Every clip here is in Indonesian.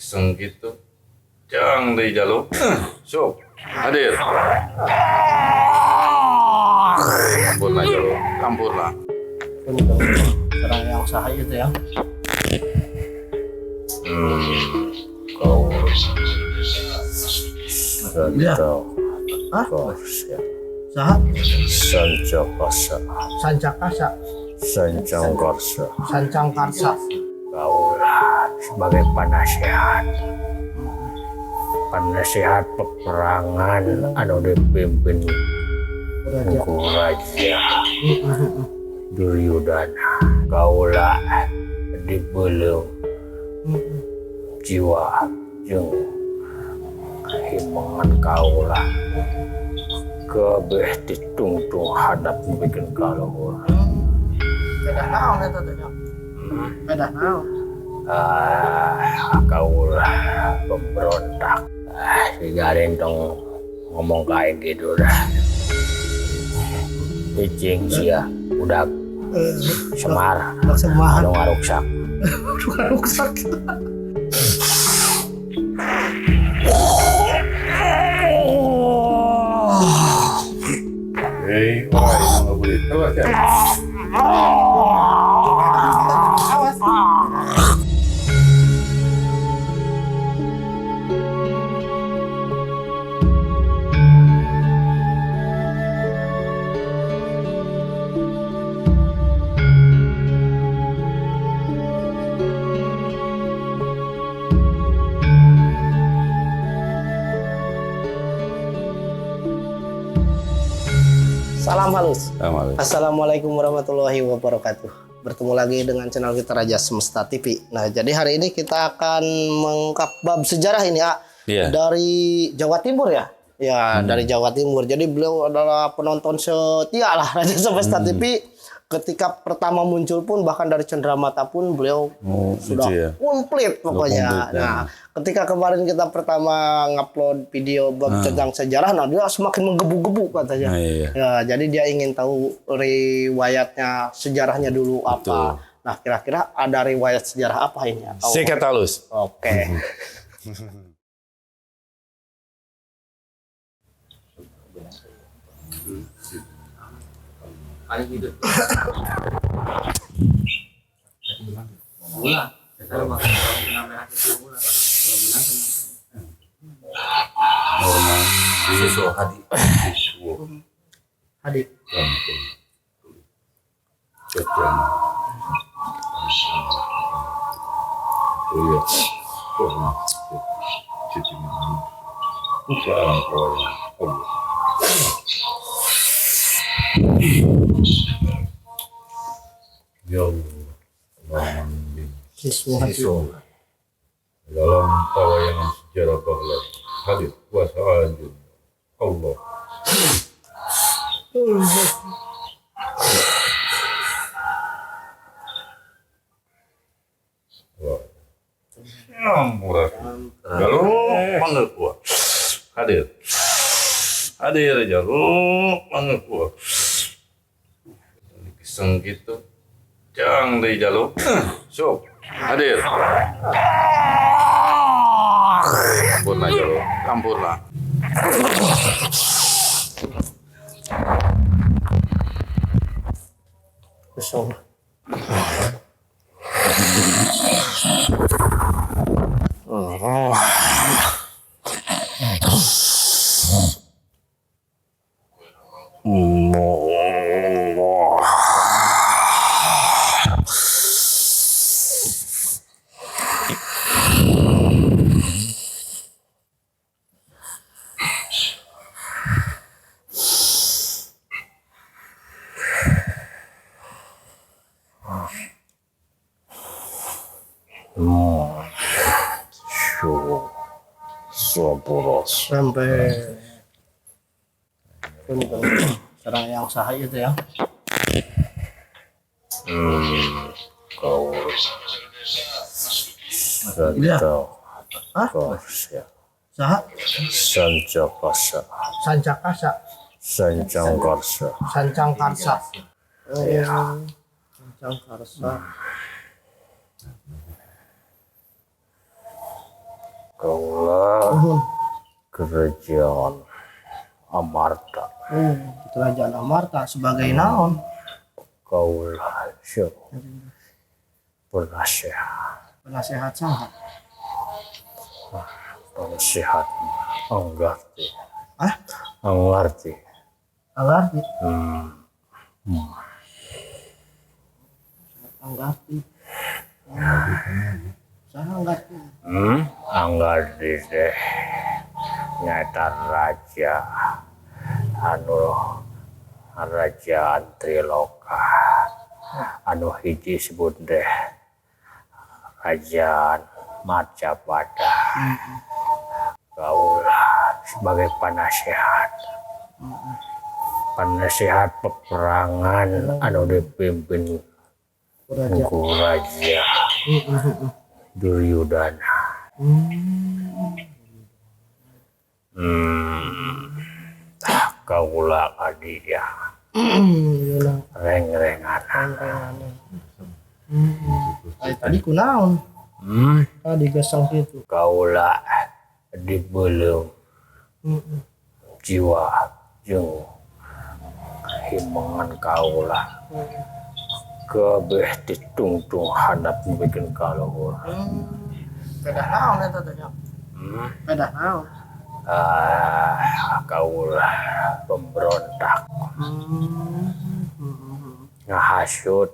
iseng gitu. Jangan dari jalur. Sok, hadir. Campur lah jalur, campur lah. Orang yang sah itu ya. Kau Iya. Hah? Sah? Sancakasa, Sancakasa, Sancangkarsa. Sancangkarsa. Kau sebagai penasihat peperangan anu dipimpin ku Raja Duryodana. Kaulah dibelung jiwa jeung himangan kaulah kabeh ditungtung hadap bikin kaluhur. Pedah naon eta teh? Pedah naon? Kaulah pemberontak. Si Garing tong ngomong kayak gitu dah. Cicing sia udah Semar Semar. anu ngaruksak. Bukan rusak. Hei, wah ini nggak boleh tewas ya. Awas. Salam halus. Assalamualaikum warahmatullahi wabarakatuh. Bertemu lagi dengan channel kita Raja Semesta TV. Nah, jadi hari ini kita akan mengungkap bab sejarah ini ya. Iya. Dari Jawa Timur ya. Ya, dari Jawa Timur. Jadi beliau adalah penonton setia lah Raja Semesta TV. Ketika pertama muncul pun bahkan dari Cenderamata pun beliau sudah gitu ya. komplit pokoknya. Komplit, Nah, ketika kemarin kita pertama ngupload video bab tentang sejarah, nah dia semakin menggebu-gebu katanya. Iya. Ya, jadi dia ingin tahu riwayatnya, sejarahnya dulu apa. Betul. Nah, kira-kira ada riwayat sejarah apa ini? Atau... Sikat halus. Oke. Hadik. Siswa. Dalam tawayangan sejarah bahwa hadir kuasa anjur Allah. Murah. Jalur panggil kuat. Hadir. Hadir jalur panggil kuat. Iseng gitu. Jangan dari jalur. Sok, hadir. Campur lah jalur, campur lah. Kosong. Sampai sekarang yang sah itu ya. Kau Iya. Hah? Sah? Sancakasa, Sancakasa, Sancangkarsa. Sancangkarsa. Oh ya. Sancangkarsa. kaulah Nuhun. kerajaan Amarta. Kerajaan Amarta sebagai naon? Kaulah penasehat. Penasehat saha? Penasehat Anggarti. Ah, Anggarti. Anggarti. Hmm. Anggarti. Saha Anggarti? Anggarti deh. Nyata raja anu Kerajaan Triloka anu hiji sebut deh Kerajaan Majapahit. Kaulah sebagai penasehat peperangan anu dipimpin ku Raja Duryudana. Kaulah kadinya reng-rengan. Tadi kunaon? Tadi gesang gitu. Kaulah dibelum jiwa jeung himangan kaulah kabeh ditungtung handap bikin kaluhur. Pedah naon eta teh nya? Pedah naon? Kaulah pemberontak ngahasut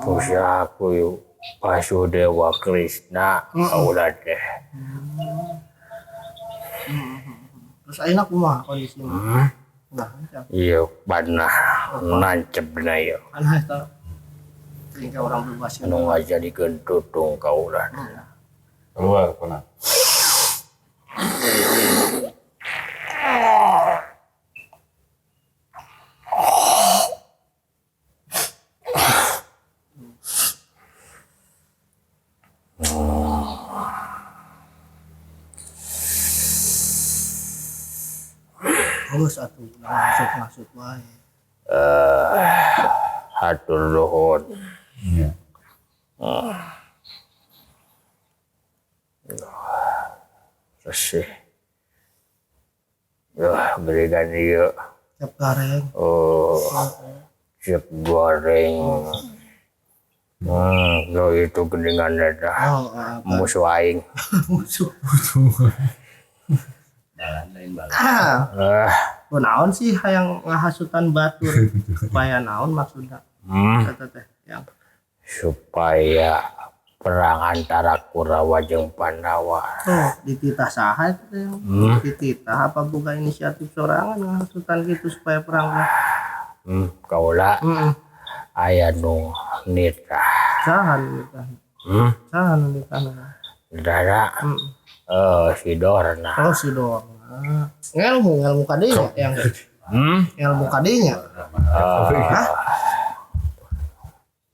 Pusyaku Basudewa Krishna kaulah deh. Terus ayeuna kumaha kondisina? Nah, Iya panah nancebna ieu. aneh eta. Tinggal orang bebas Anu ngajadikeun tutung kaulah. Keluar kena. halus atuh masuk wae. Hatur nuhun. Iya. Resih. Berikan ieu. Siap gareng. Siap goreng. Lo itu geningan dah. Musuh aing. Musuh. Naon sih hayang ngahasutan batur supaya naon maksudnya? Kata teh yang Supaya perang antara Kurawa jeung Pandawa. dititah saha itu yang dititah apa buka inisiatif sorangan ngahasutan gitu supaya perang Kaulah aya nu nitah. saha nikah saha nikah Dara si Dorna. oh si doang ilmu kadinya yang ilmu kadinya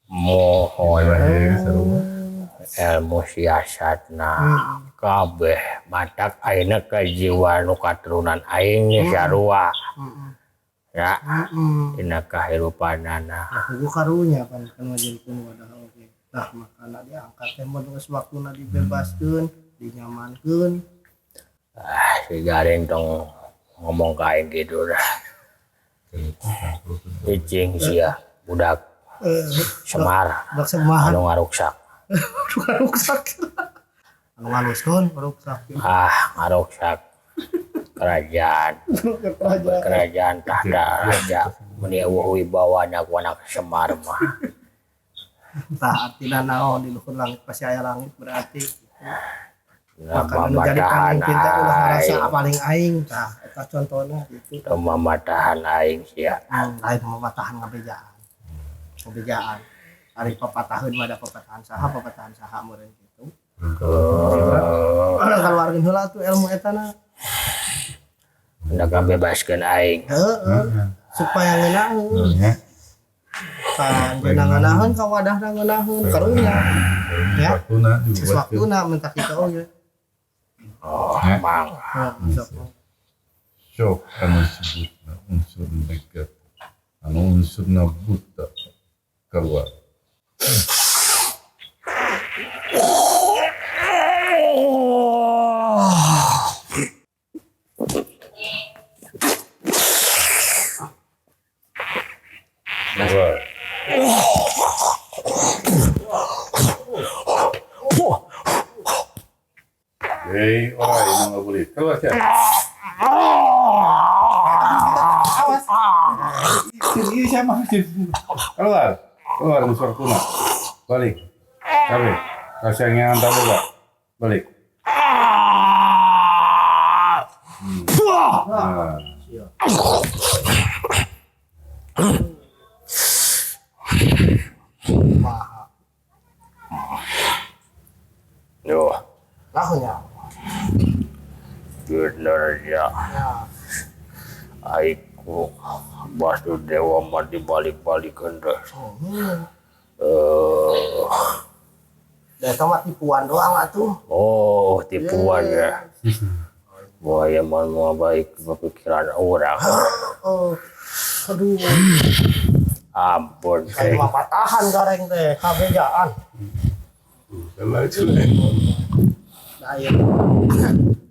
Mohon ilmu siasatna kabeh matak ayeuna kajiwa nu katurunan aing nih sarua ya dina kahirupanana aku karunya kan wajibkeun wadah oge nah makana diangkat teh mun geus waktuna dibebaskeun dinyamankeun si Garing tong ngomong ka aing kitu dah icing sia budak Semar budak Semar anu ngaruksak anu ngaluskeun ngaruksak ngaruksak kerajaan tahta raja meni wibawana ku anak Semar mah tah artina naon di luhur langit pasti aya langit berarti nama anu jadi matahan pamimpin teh ulah ngarasa aing paling aing tah eta contohna gitu nama matahan aing sia lain mematahan ngabejaan ari papataheun mah ada papatahan saha meureun kitu ada kaluarkeun heula tuh ilmu etana hendak bebaskeun aing supaya ngeunaheun kan ngeunaheun ka wadahna ngeunaheun karunya ya sewaktuna mentak kita oge mang Sok anu sebutna unsur negat anu unsurna buta keluar. orang ini nggak boleh. Keluar ya. Awas. Ini siapa? Keluar. Keluar musuh kuna. Balik. Balik. Kasih yang antar juga. Balik. Nah. Yo, Lahunya. bener ya. Aiku Basudewa mah dibalik-balikan deh. Dan sama tipuan doang atuh. Oh, tipuan ya. Buaya mau baik kepikiran orang. Oh. Aduh. Ampun. Kayak mah patahan gareng teh, kabejaan. Keluar itu. Nah, iya.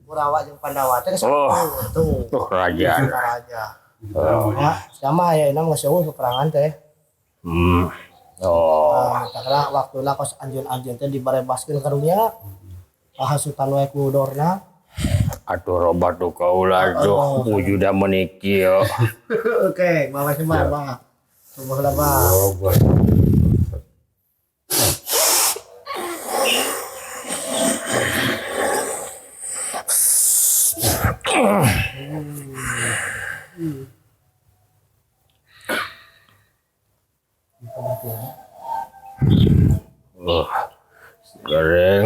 Kurawa jeung Pandawa teh Oh. tuh. Tuh raja. Raja. Ya, sama ya ini geus eueuh peperangan teh. Oh. Takna waktuna kos anjeun-anjeun teh dibarebaskeun karunya. Hasutan wae ku dorna. Atuh robat tuh kaulah tuh wujuda meniki yo. Oke, bawa semua, Bang. Semua lah, Bang. Oh, buat. Gareng.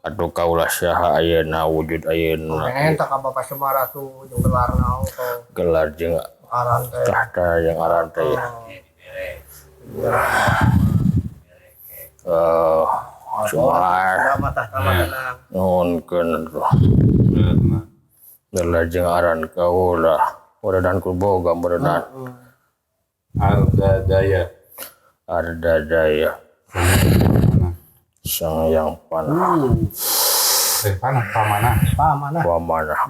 Atuh kaulah saha ayeuna wujud ayeuna. Entah ka Bapak Semara tuh jeung gelarna tuh. Gelar jeung Aran teh. tahta yang aran teh ya. Semar Mata tenang. nuhunkeun tuh. Gelar jeung aran kaulah. Mudah-mudahan ku boga mudah-mudahan. Arda Daya. Arda Daya. Sang yang panah. Panah, pamanah. Pamanah. Pamanah.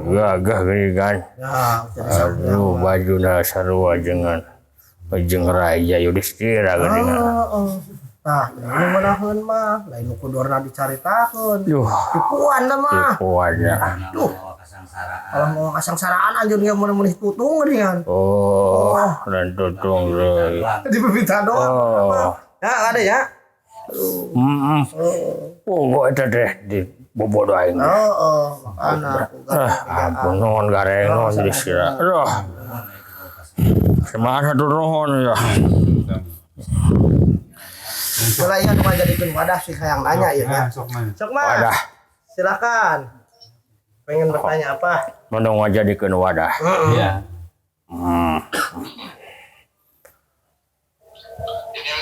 Gagah gini kan. Ya, Aduh, bajuna sarua dengan jeung Raja Yudhistira gini kan. Nah, ini manaheun mah, lain nu kudorna dicaritakeun. Duh, Tipuan dah mah. tipuannya. Duh. Kalau mau kasangsaraan anjur ge meunih putung geuningan. Oh, dan tutung deui. Dipepita doang. Oh. Ya, ada ya. Oh, eta teh di bobodo aing. Makana Ampun nuhun gareng nuhun Yudhistira. Aduh. Semangat hatur nuhun ya. Mulai ya cuma jadikeun wadah sih hayang nanya ya. Sok mana? Sok Mas. Wadah. Silakan. Pengen bertanya apa? Mendong ngajadikeun wadah. Iya. Ini yang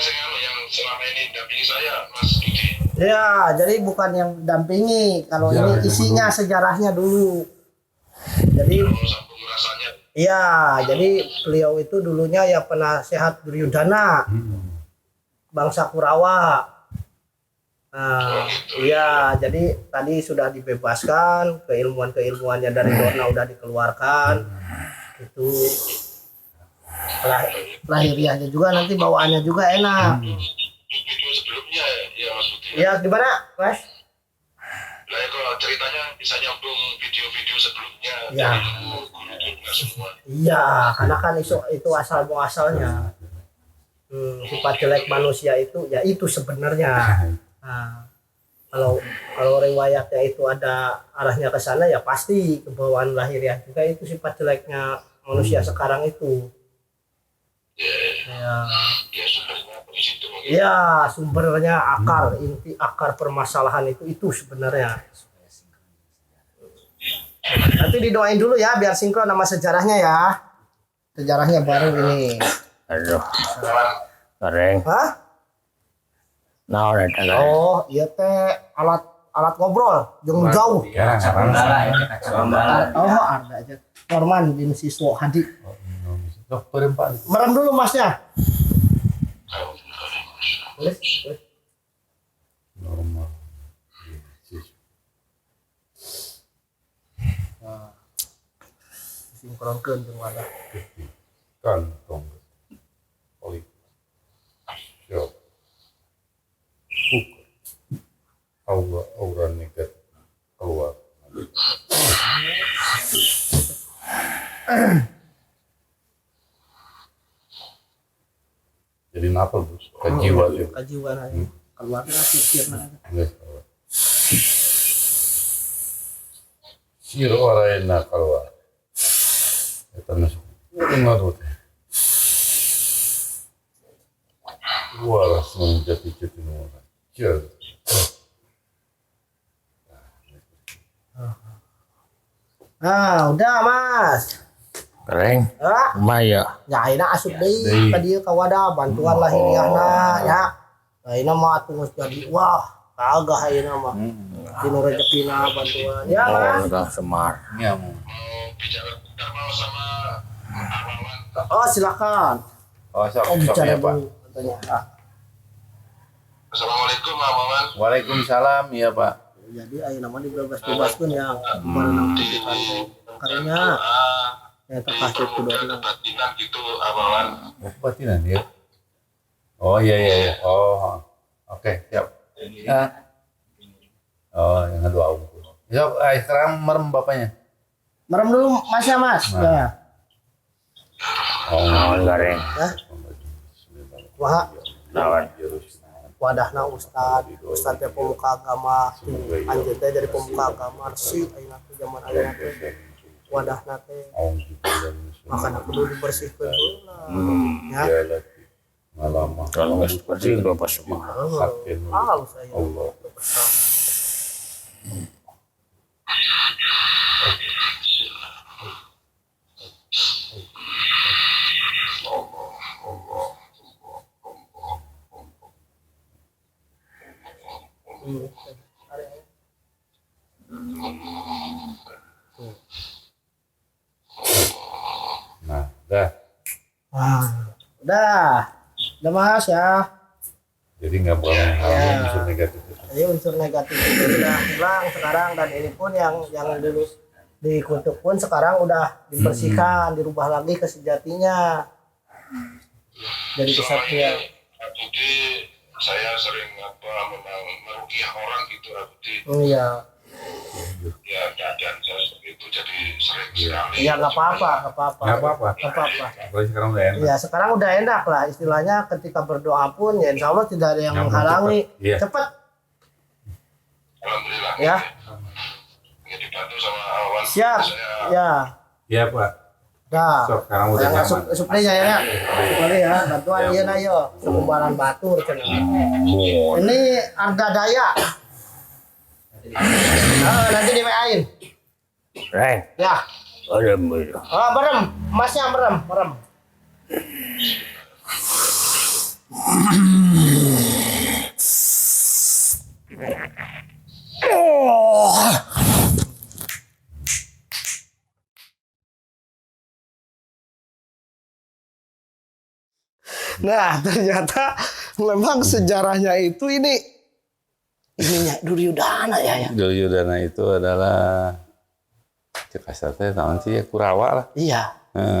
selama ini dampingi saya, Mas Dudi. Ya, jadi bukan yang dampingi. Kalau ini isinya sejarahnya dulu. Jadi Sambung rasanya. iya, jadi beliau itu dulunya ya penasehat Duryudana. Bangsa Kurawa. Nah, iya, jadi tadi sudah dibebaskan, keilmuannya dari Dorna udah dikeluarkan. Itu lahiriahnya juga nanti bawaannya juga enak. Video sebelumnya ya Mas Dudi. Ya, gimana, Mas? Nah, kalau ceritanya bisa nyambung video-video sebelumnya Ya. dari guru-gurunya semua. Iya, karena kan itu asal muasalnya. Sifat jelek manusia itu ya itu sebenarnya. Nah, kalau riwayatnya itu ada arahnya ke sana ya pasti kebawaan lahiriah juga itu sifat jeleknya manusia sekarang itu. Ya, Ya sumbernya di situ mungkin. ya sumbernya inti akar permasalahan itu sebenarnya. Nanti didoain dulu ya biar sinkron sama sejarahnya ya. Sejarahnya baru ini. Aduh. Gareng. Hah? Naon eta gareng? Oh, iya teh alat ngobrol jeung jauh. Ya, Oh, ada aja. Norman bin Siswo Hadi. Dokter Pak. Merem dulu Masnya. Boleh? Normal. Sinkronkeun jeung wadah. Kantong. Oli. Yo. Jadi apa Bu? Kajiwa tuh. Kajiwan aja. Keluarga pikirna. Nggak salah. Siro arayna kalwa. Eta masuk. Ngaruh teh. Waras menjadi nomor. Cia. Nah, udah Mas. Reng, Ah, Maya. ya ayeuna asup deui ka dieu ka wadah bantuan lahiriahna ya. Ayeuna mah atuh geus jadi wah, kagah ayeuna mah. Dinu rezekina bantuan. Ya, Mas. Udah Semar. Iya. Mau bicara bentar mau sama Armawan. Oh, silakan. Oh, sok, Oh, sok bicara ya Pak. dulu katanya. Ah, Assalamualaikum Armawan. Waalaikumsalam ya Pak. jadi ayeuna mah dibebas-bebaskeun yang barenang titipan teh. Karena ya terkasih kudona. Kebatinan gitu Armawan. Kebatinan ya. Oh iya. Oh, oke siap. Ya. Oh, yang kedua aku. Ya, sekarang merem bapaknya. Merem dulu Mas ya, Mas. Ya. Oh, Gareng. Hah? Wah, Lawan. wadahna Ustad teh pemuka agama, anjeun teh dari pemuka agama resik ayeuna teh zaman ayeuna teh. Wadahna teh makana kudu dibersihkeun heula. Ya. Malam. Kalau nggak seperti itu apa semua. Halus ayeuna. Allah. Nah, dah. Udah Mas ya. Jadi nggak boleh menghalangi unsur negatif itu. Jadi unsur negatif itu sudah hilang sekarang dan ini pun yang dulu dikutuk pun sekarang udah dibersihkan, dirubah lagi ke sejatinya. Jadi kesatria. Budi saya sering memang merugiah orang gitu Budi. Iya. Ya keadaan saya seperti itu jadi sering sekali. Iya nggak apa-apa. Nggak apa-apa. Apalagi sekarang udah enak. Ya sekarang udah enak lah istilahnya ketika berdoa pun ya insya Allah tidak ada yang menghalangi. Iya. Cepat. Alhamdulillah. Ya. Ya dibantu sama Awan. Siap. Saya Ya. Iya Pak. Dah. So, sekarang udah Yang nyaman. suplainya ya. Suplai ya. Bantuan dia na yo. Sekumbaran batur cenah. Ini harga daya. Nanti di WA-in. Reng, Ya. ada begitu. Oh, merem. Masnya merem. Nah, ternyata memang sejarahnya itu ininya Duryudana ya. Duryudana itu adalah Cekasar teh tahun sih ya Kurawa lah. Iya.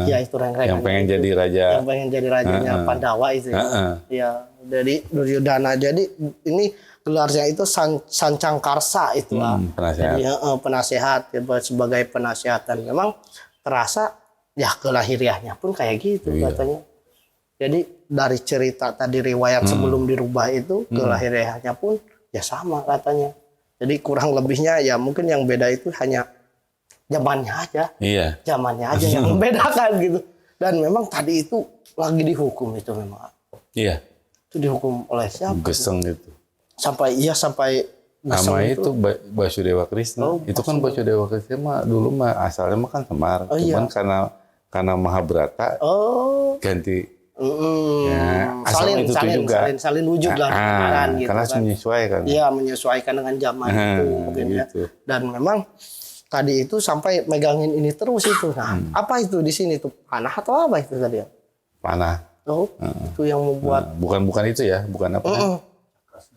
Iya itu Reng-Reng. Yang pengen jadi raja. Yang pengen jadi rajanya Pandawa itu. Iya. Jadi Duryudana. Jadi ini gelarnya itu Sancang Karsa itu lah. Penasehat. Jadi penasehat sebagai penasehatan. Memang terasa ya kelahiriahnya pun kayak gitu katanya. Jadi dari cerita tadi riwayat sebelum dirubah itu kelahiriahnya pun ya sama katanya. Jadi kurang lebihnya ya mungkin yang beda itu hanya zamannya aja. Iya. Zamannya aja yang membedakan gitu. Dan memang tadi itu lagi dihukum itu memang. Iya. Itu dihukum oleh siapa? Geseng itu. Sampai Nama itu Basudewa Krishna. Oh, itu kan Basudewa Krishna mah dulu mah asalnya mah kan Semar. Cuman karena Mahabharata ganti. Ya, salin wujud lah gitu karena kan. menyesuaikan. Iya, menyesuaikan dengan zaman itu mungkin gitu. Ya. Dan memang tadi itu sampai megangin ini terus itu. Nah, apa itu di sini tuh? Panah atau apa itu tadi? Panah. Oh, itu yang membuat bukan itu ya, bukan apa?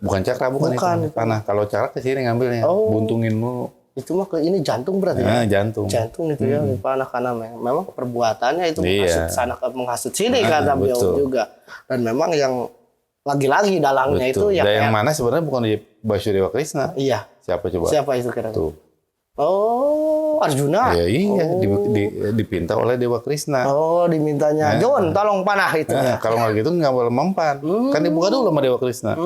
Bukan cakra, bukan itu. Panah. Kalau cakra ke sini ngambilnya, buntungin dulu. Itu mah ke ini jantung berarti ya? Jantung itu ya, panah karena memang perbuatannya itu menghasut sana menghasut sini kata beliau juga. Dan memang yang lagi-lagi dalangnya itu ya. Dan yang mana sebenarnya bukan Basudewa Krishna. Iya. Siapa coba? Siapa itu kira-kira? Tuh. Oh, Oh, Arjuna. Ya, iya, Oh. dipinta oleh Dewa Krishna. Oh, dimintanya. John, tolong panah itu Nah, ya. kalau nggak gitu nggak boleh mempan. Kan dibuka dulu sama Dewa Krishna.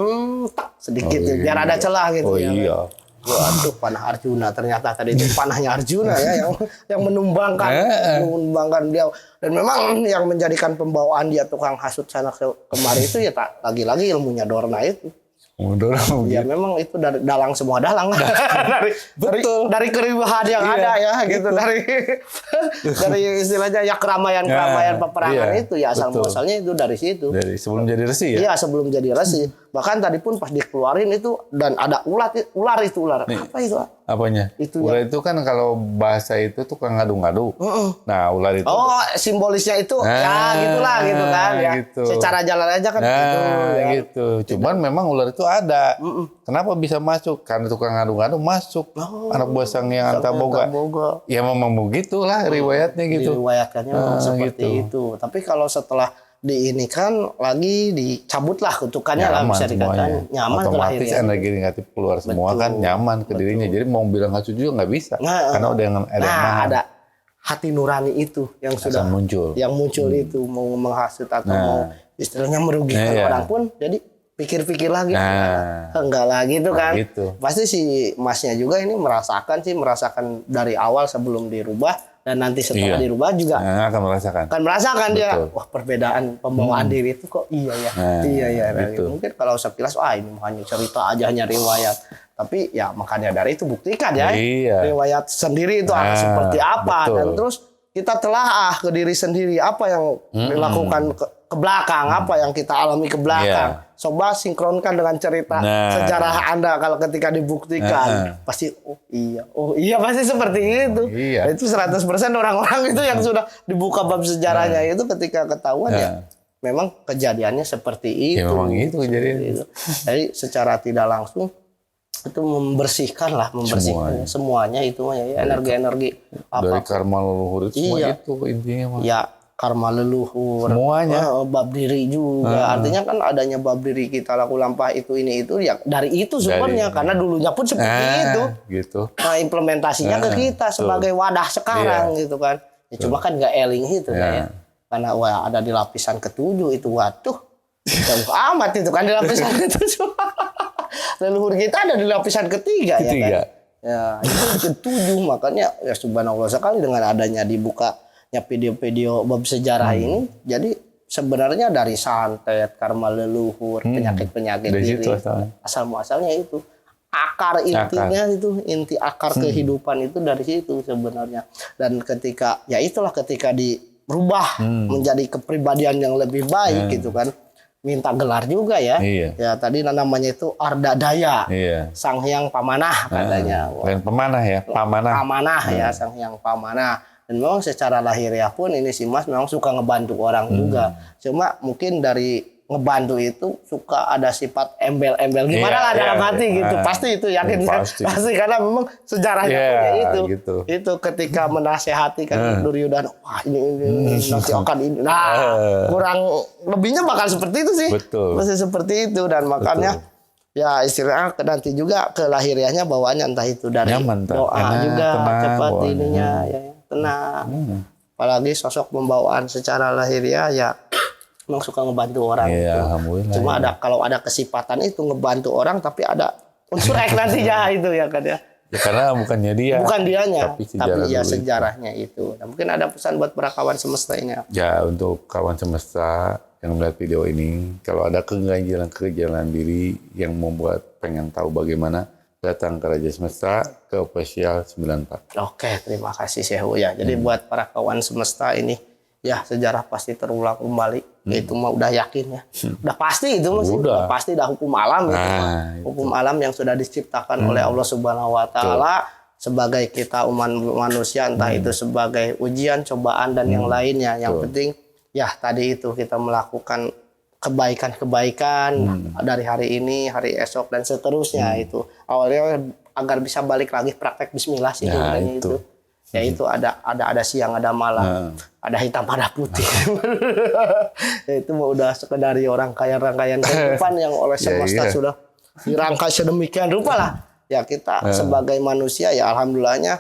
Tak, sedikit ya, biar ada celah gitu Oh ya. iya. Waduh, panah Arjuna, ternyata tadi itu panahnya Arjuna ya yang menumbangkan dia. Dan memang yang menjadikan pembawaan dia tukang hasut sana kemari itu ya tak lagi-lagi ilmunya Dorna itu. Mundur. Ya memang itu dari dalang semua dalang dari keriuhan yang ada ya gitu dari istilahnya ya keramaian peperangan iya, itu ya asal betul. muasalnya itu dari situ. Dari sebelum jadi resi ya. Iya sebelum jadi resi. Bahkan tadi pun pas dikeluarin itu dan ada ular. Nih. Apa itu? Apanya? Itu ular itu kan kalau bahasa itu tuh kan ngadu-ngadu. Nah, ular itu. Oh, simbolisnya itu ya gitulah gitu kan ya. Gitu. Secara jalan aja kan Nah, gitu ya. gitu. Cuman memang ular itu ada. Kenapa bisa masuk? Karena tukang ngadu-ngadu masuk. Anak buah sang yang Antaboga. Ya memang begitulah riwayatnya gitu. Diriwayatkannya memang seperti gitu. itu. Tapi kalau setelah diinikan lagi dicabutlah kutukannya lah bisa dikatakan nyaman otomatis terakhir ya. energi negatif keluar semua kan nyaman ke dirinya. Jadi mau bilang hasut juga nggak bisa. Karena udah yang ada hati nurani itu yang sudah muncul. Yang muncul itu mau menghasut atau mau istilahnya merugikan orang pun jadi pikir-pikir lagi enggak lah gitu kan. Gitu. Pasti si Masnya juga ini merasakan dari awal sebelum dirubah dan nanti setelah dirubah juga akan merasakan. Kan merasakan dia, Betul. wah perbedaan pembawaan diri itu kok iya ya. Iya ya. gitu. Mungkin kalau sekilas ini hanya cerita aja hanya riwayat. Tapi ya makanya dari itu buktikan ya. Iya. Riwayat sendiri itu akan seperti apa betul. dan terus kita telaah ke diri sendiri apa yang dilakukan ke belakang, apa yang kita alami ke belakang. Coba sinkronkan dengan cerita sejarah Anda kalau ketika dibuktikan pasti oh iya pasti seperti itu. Iya. Itu 100% orang-orang itu yang sudah dibuka bab sejarahnya itu ketika ketahuan ya memang kejadiannya seperti itu. Ya memang itu kejadian. Jadi secara tidak langsung itu membersihkan semuanya itu ya energi-energi Dari karma leluhur itu semua Iya. itu intinya mah. ya karma leluhur Semuanya. bab diri juga artinya kan adanya bab diri kita laku lampah itu ini itu ya dari itu sumbernya karena dulunya pun seperti itu Gitu. nah implementasinya ke kita sebagai wadah sekarang gitu kan ya, cuma kan nggak eling gitu kan ya karena ada di lapisan ke-7 itu waduh jauh amat itu kan di lapisan ke-7 leluhur kita ada di lapisan ketiga. Ya kan ya itu ke-7 makanya ya subhanallah sekali dengan adanya dibukanya video-video bab sejarah ini jadi sebenarnya dari santet karma leluhur penyakit-penyakit diri asal muasalnya itu akar intinya itu inti akar kehidupan itu dari situ sebenarnya dan ketika ya itulah ketika dirubah menjadi kepribadian yang lebih baik gitu kan minta gelar juga ya. Ya tadi namanya itu Arda Daya. Sang Hyang Pamanah katanya. Lain pemanah ya, pamanah. Pamanah ya, Sang Hyang Pamanah. Dan memang secara lahiriah pun ini si Mas memang suka ngebantu orang juga. Cuma mungkin dari ngebantu itu suka ada sifat embel-embel gimana lah dalam hati gitu. Pasti itu yakin pasti karena memang sejarahnya itu. Gitu. Itu ketika menasehati kan Duryodhana, wah ini nanti akan ini. Nah, kurang lebihnya bakal seperti itu sih. Betul. Masih seperti itu dan makanya ya istilahnya nanti juga kelahiriahnya bawaannya entah itu dari doa juga cepat ininya ya tenang. Apalagi sosok pembawaan secara lahiriah ya memang suka ngebantu orang. Alhamdulillah. Cuma kalau ada kesifatan itu ngebantu orang tapi ada unsur X nantinya itu ya kan ya. Ya karena bukannya dia. Bukan dianya, tapi ya dulu sejarahnya itu. Nah, mungkin ada pesan buat para kawan semesta ini. Ya untuk kawan semesta yang melihat video ini, kalau ada keganjilan diri yang membuat pengen tahu bagaimana, datang ke Raja Semesta ke official 94. Oke, terima kasih Syekh ya. Jadi buat para kawan semesta ini ya sejarah pasti terulang kembali. Itu mah udah yakin ya. Udah pasti itu mah udah pasti dah hukum alam itu. Hukum alam yang sudah diciptakan oleh Allah Subhanahu wa taala sebagai kita umat manusia entah itu sebagai ujian, cobaan dan yang lainnya. Yang penting ya tadi itu kita melakukan kebaikan-kebaikan dari hari ini, hari esok dan seterusnya itu. Awalnya agar bisa balik lagi praktek bismillah sih itu. Ya itu ada siang, ada malam, ada hitam, ada putih. Ya, itu mau udah sekedar rangkaian kehidupan yang oleh semesta sudah dirangkai sedemikian rupa lah. Ya kita sebagai manusia ya alhamdulillahnya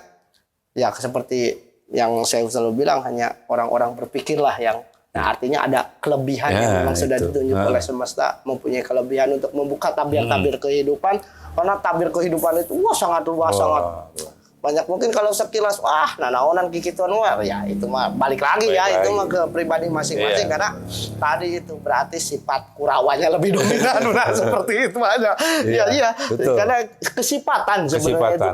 ya seperti yang saya selalu bilang, hanya orang-orang berpikirlah yang artinya ada kelebihan yang memang sudah ditunjuk oleh semesta, mempunyai kelebihan untuk membuka tabir-tabir kehidupan. Karena tabir kehidupan itu sangat luas, sangat banyak. Mungkin kalau sekilas nanaonan kikituan ya itu mah balik lagi itu mah ke pribadi masing-masing, karena tadi itu berarti sifat kurawanya lebih dominan. Nah, seperti itu aja. Iya. Karena kesifatan sebenarnya itu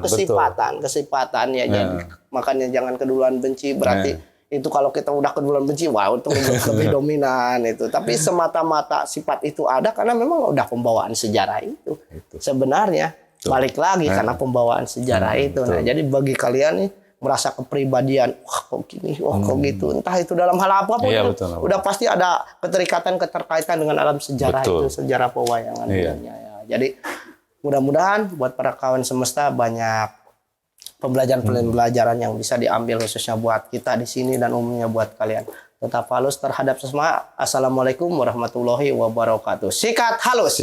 kesifatan ya. Jadi makanya jangan keduluan benci, berarti itu kalau kita udah keduluan benci, itu lebih dominan itu. Tapi semata-mata sifat itu ada karena memang udah pembawaan sejarah itu. Sebenarnya balik lagi karena pembawaan sejarah itu. Nah, jadi bagi kalian nih merasa kepribadian, kok gini, kok gitu, entah itu dalam hal apapun, udah pasti ada keterkaitan dengan alam sejarah itu, sejarah pewayangan dunia. Ya. Jadi mudah-mudahan buat para kawan semesta banyak pembelajaran yang bisa diambil khususnya buat kita di sini dan umumnya buat kalian. Tetap halus terhadap sesama. Assalamualaikum warahmatullahi wabarakatuh. Sikat halus.